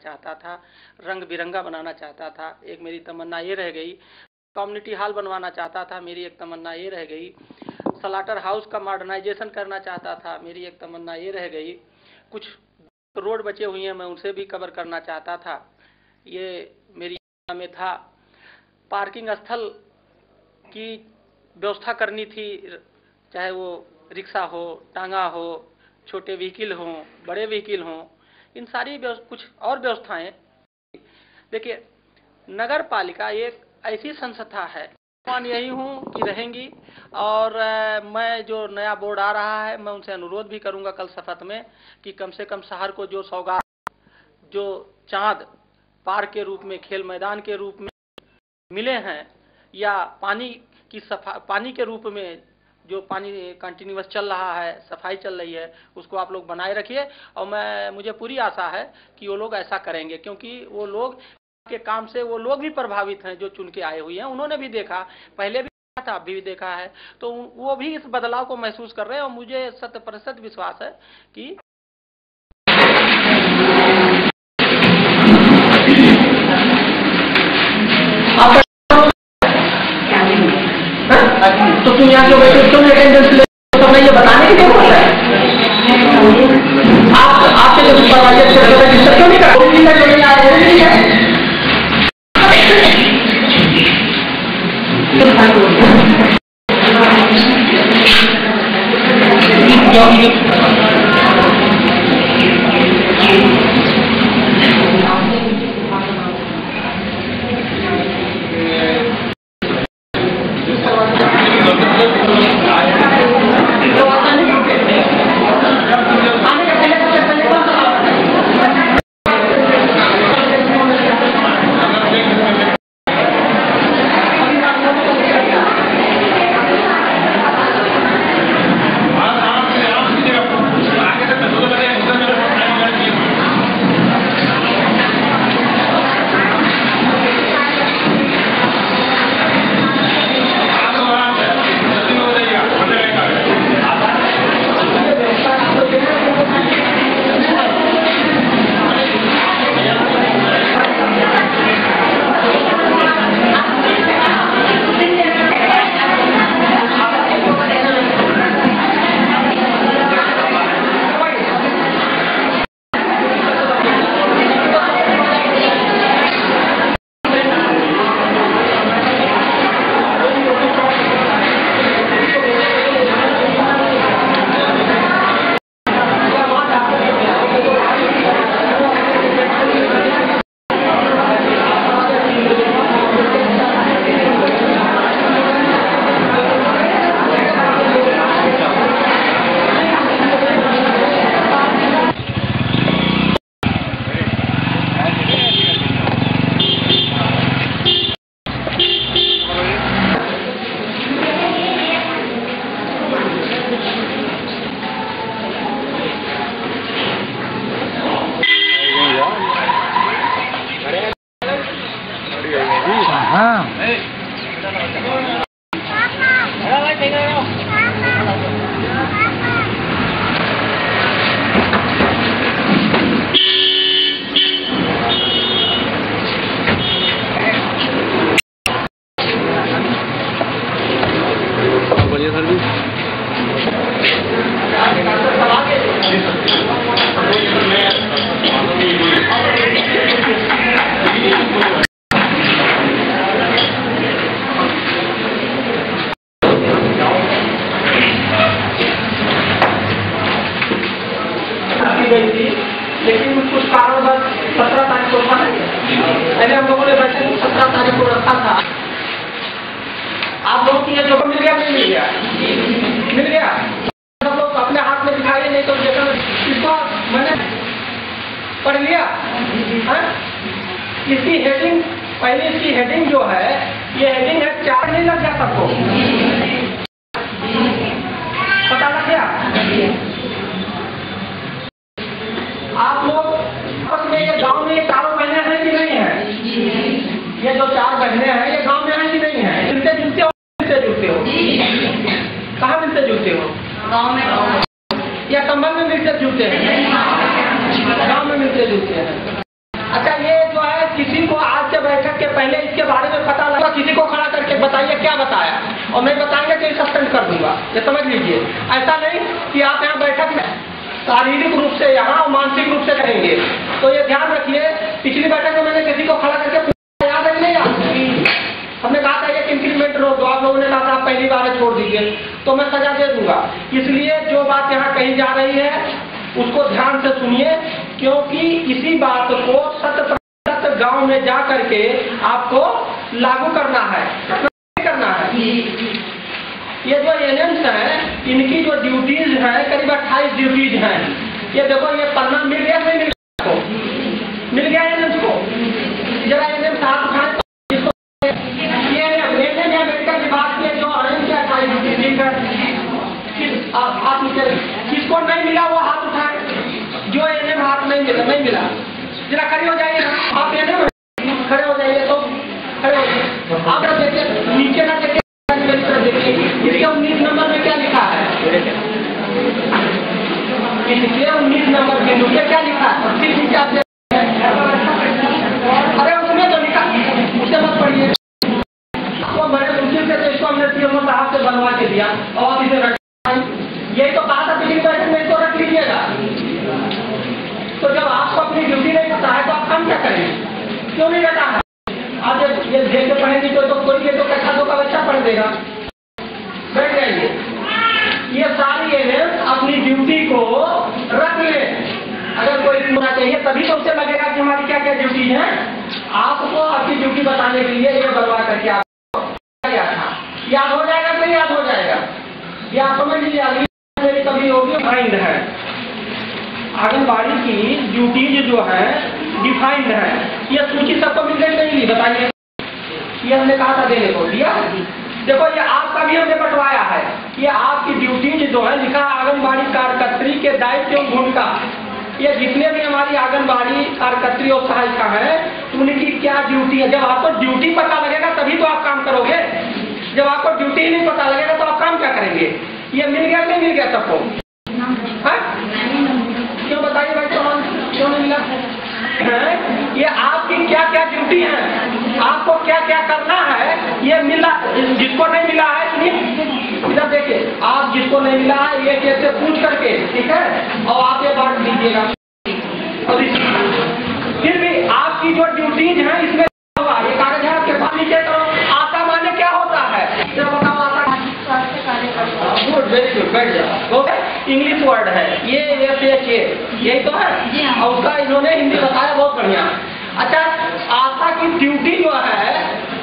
चाहता था, रंग बिरंगा बनाना चाहता था। एक मेरी तमन्ना ये रह गई। कम्युनिटी हॉल बनवाना चाहता था, मेरी एक तमन्ना ये रह गई। स्लाटर हाउस का मॉडर्नाइजेशन करना चाहता था, मेरी एक तमन्ना ये रह गई। कुछ रोड बचे हुए हैं, मैं उनसे भी कवर करना चाहता था, ये मेरी योजना में था। पार्किंग स्थल की व्यवस्था करनी थी, चाहे वो रिक्शा हो, टांगा हो, छोटे व्हीकल हों, बड़े व्हीकल हों, इन सारी कुछ और व्यवस्थाएं। देखिए, नगर पालिका एक ऐसी संस्था है, मान यही हूँ कि रहेंगी। और मैं जो नया बोर्ड आ रहा है, मैं उनसे अनुरोध भी करूंगा कल शपथ में कि कम से कम शहर को जो सौगात, जो चांद पार्क के रूप में, खेल मैदान के रूप में मिले हैं, या पानी के रूप में जो पानी कंटिन्यूअस चल रहा है, सफाई चल रही है, उसको आप लोग बनाए रखिए। और मुझे पूरी आशा है कि वो लोग ऐसा करेंगे, क्योंकि वो लोग के काम से वो लोग भी प्रभावित हैं जो चुन के आए हुए हैं। उन्होंने भी देखा, पहले भी देखा था, अभी भी देखा है, तो वो भी इस बदलाव को महसूस कर रहे हैं। और मुझे 100% विश्वास है कि तो तुम यहाँ क्यों बैठे, क्यों अटेंडेंस ले, तो मैं ये बताने की जरूरत है। आपके जो सुपरवाइजर रजिस्टर क्यों नहीं करा, वो नहीं आया, वो नहीं है। लेकिन कुछ कारणवश 17 तारीख को था, पहले हम लोगों ने वैसे 17 तारीख को रखा था। आप लोग की जो मिल गया, नहीं मिल गया, मिल गया, सब लोग अपने हाथ में दिखाइए, नहीं तो जैसा इसको मैंने पढ़ लिया। इसकी हेडिंग, पहले इसकी हेडिंग जो है, ये हेडिंग है 4 नहीं लग गया सबको, पता लग गया। आप लोग आपस में, ये गांव में ये चारों बहनें हैं कि नहीं है? ये जो 4 बहनें हैं, ये गांव में हैं कि नहीं है? मिलते जुलते हो, मिलते जुलते हो, कहाँ मिलते जुलते हो? गांव में। या कंबल में मिलते जुलते हैं? गांव में मिलते जुलते हैं। अच्छा, ये जो है किसी को आज के बैठक के पहले इसके बारे में पता लगा, किसी को खड़ा करके बताइए क्या बताया, और मैं बताएंगे कि सस्पेंड कर दूंगा, ये समझ लीजिए। ऐसा नहीं कि आप यहाँ बैठक में शारीरिक रूप से यहाँ और मानसिक रूप से करेंगे, तो ये ध्यान रखिए। पिछली बैठक में मैंने किसी को खड़ा करके याद है नहीं याद, हमने कहा था एक इंक्रीमेंट रोक दो, आप लोगों ने कहा था आप पहली बार छोड़ दीजिए, तो मैं सजा दे दूंगा। इसलिए जो बात यहाँ कही जा रही है उसको ध्यान से सुनिए, क्योंकि इसी बात को 100% गांव में जा करके आपको लागू करना है। ये जो एएनएम्स हैं, इनकी जो ड्यूटीज हैं करीब 28 ड्यूटीज हैं। ये देखो, ये पन्ना मिल गया नहीं मिल गया, मिल गया एएनएम्स को। जरा एएनएम्स हाथ उठाए तो ये मेडिकल विभाग के जो हाथ नीचे, किसको नहीं मिला वो हाथ उठाए। जो एएनएम हाथ नहीं मिला, जरा खड़े हो जाइए। आप एएनएम खड़े हो जाइए, तो खड़े हो जाइए। आप देखिए, नीचे ना देखिए, इसके 19 नंबर में क्या लिखा है, इसके 19 नंबर बिंदु पे क्या लिखा है, ठीक नीचे आप अरे उसमें तो लिखा, उसे मत पढ़िए। तो मैंने उसी से तो इसको हमने सीएमओ साहब से बनवा के दिया, और इसे रख, यही तो बात है, पिछली बैठक में इसको रख लीजिएगा। तो जब आपको अपनी ड्यूटी नहीं पता है तो आप काम क्या करेंगे, क्यों नहीं रहता है? आप ये देख के पढ़ेंगे तो कोई ये तो कक्षा 2 का बच्चा पढ़ देगा। बैठ जाइए। ये सारी एएनएम अपनी ड्यूटी को रख ले। अगर कोई होना चाहिए तभी तो उसे लगेगा कि हमारी क्या क्या ड्यूटी है। आपको आपकी ड्यूटी बताने के लिए ये बनवा करके आपको क्या था, याद हो जाएगा तो याद हो जाएगा। ये आप समझ लीजिए, अगली मेरी कभी होगी फाइंड है। आंगनबाड़ी की ड्यूटीज जो है डिफाइंड है। ये सूची सबको मिल गई नहीं मिली, बताइए। ये हमने कहा था देने को, दिया। देखो, ये आपका भी हमने बंटवाया है। ये आपकी ड्यूटीज जो है लिखा आंगनबाड़ी कार्यकर्त्री के दायित्व एवं भूमिका। ये जितने भी हमारी आंगनबाड़ी कार्यकर्त्री और सहायिका है उनकी क्या ड्यूटी है। जब आपको ड्यूटी पता लगेगा तभी तो आप काम करोगे। जब आपको ड्यूटी नहीं पता लगेगा तो आप काम क्या करेंगे। ये मिल गया नहीं मिल गया सबको? क्यों बताइए भाई, क्यों नहीं मिला? ये आपकी क्या क्या ड्यूटी है, आपको क्या क्या करना है, ये मिला। जिसको नहीं मिला है इधर देखिए, आप जिसको नहीं मिला है ये कैसे पूछ करके, ठीक है, और आप ये बांट दीजिएगा। फिर भी आपकी जो ड्यूटीज है इसमें होगा, ये कागज है आपके पास, नीचे करो। आशा माने क्या होता है, बताओ। बैठ जाओ, इंग्लिश वर्ड है ये, यही तो है, और उसका इन्होंने हिंदी बताया, बहुत बढ़िया। अच्छा, आशा की ड्यूटी जो है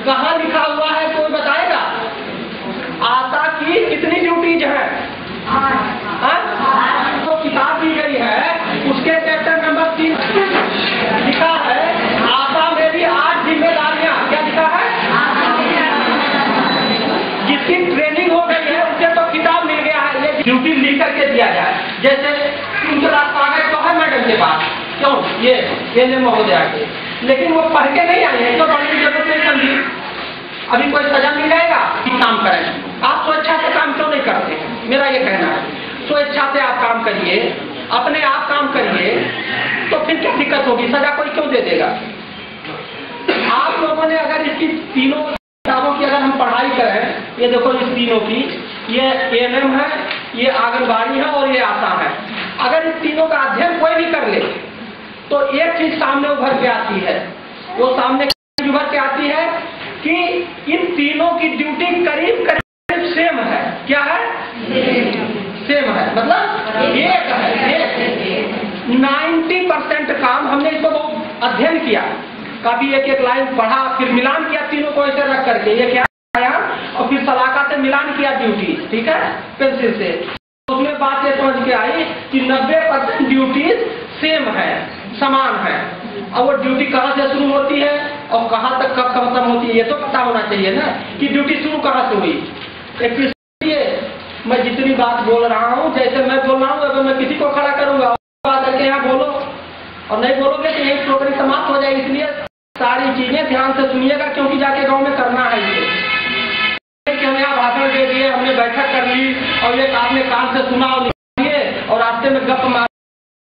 कहाँ लिखा हुआ है, कोई बताएगा? आशा की कितनी ड्यूटीज है? तो किताब दी गई है, उसके चैप्टर नंबर 3 लिखा है आशा में भी 8 जिम्मेदारियां। क्या लिखा है? जिसकी ट्रेनिंग हो गई है उसे तो किताब मिल गया है, ये ड्यूटी लिख करके दिया जाए। जैसे 3 कागज तो है मैडम के पास, क्यों, ये एएनएम महोदया के, लेकिन वो पढ़ के नहीं आए हैं, तो पढ़ने की जरूरत नहीं समझी। अभी कोई सजा मिल जाएगा कि काम करें। आप स्वेच्छा से काम क्यों नहीं करते, मेरा ये कहना है। स्वेच्छा से आप काम करिए, अपने आप काम करिए, तो फिर क्या दिक्कत होगी, सजा कोई क्यों दे देगा? आप लोगों ने अगर इसकी तीनों किताबों की अगर हम पढ़ाई करें, ये देखो इस तीनों की, ये एएनएम है, ये आंगनबाड़ी है और ये आशा है। अगर इस तीनों का अध्ययन कोई भी कर ले तो एक चीज सामने उभर के आती है। वो सामने उभर के आती है कि इन तीनों की ड्यूटी करीब करीब सेम है। क्या है? सेम है, मतलब एक है। 90% काम हमने इसको बहुत अध्ययन किया, कभी एक एक लाइन पढ़ा, फिर मिलान किया तीनों को ऐसे रख करके, ये क्या आया, और फिर सलाका से मिलान किया ड्यूटी, ठीक है, पेंसिल से। उसमें बात ये समझ के आई कि 90% ड्यूटीज सेम है, समान है। अब वो ड्यूटी कहाँ से शुरू होती है और कहाँ तक कब खत्म होती है, ये तो पता होना चाहिए ना कि ड्यूटी शुरू कहाँ से हुई। इसलिए मैं जितनी बात बोल रहा हूँ, जैसे मैं बोल रहा हूँ, अगर मैं किसी को खड़ा करूंगा बात करके यहाँ बोलो, और नहीं बोलोगे तो यही प्रोग्राम समाप्त हो जाएगी। इसलिए सारी चीजें ध्यान से सुनिएगा, क्योंकि जाके गांव में करना है। इसे हमें यहाँ भाषण दे दिए, हमने बैठक कर ली और ये आपने कान से सुना और रास्ते में गप मार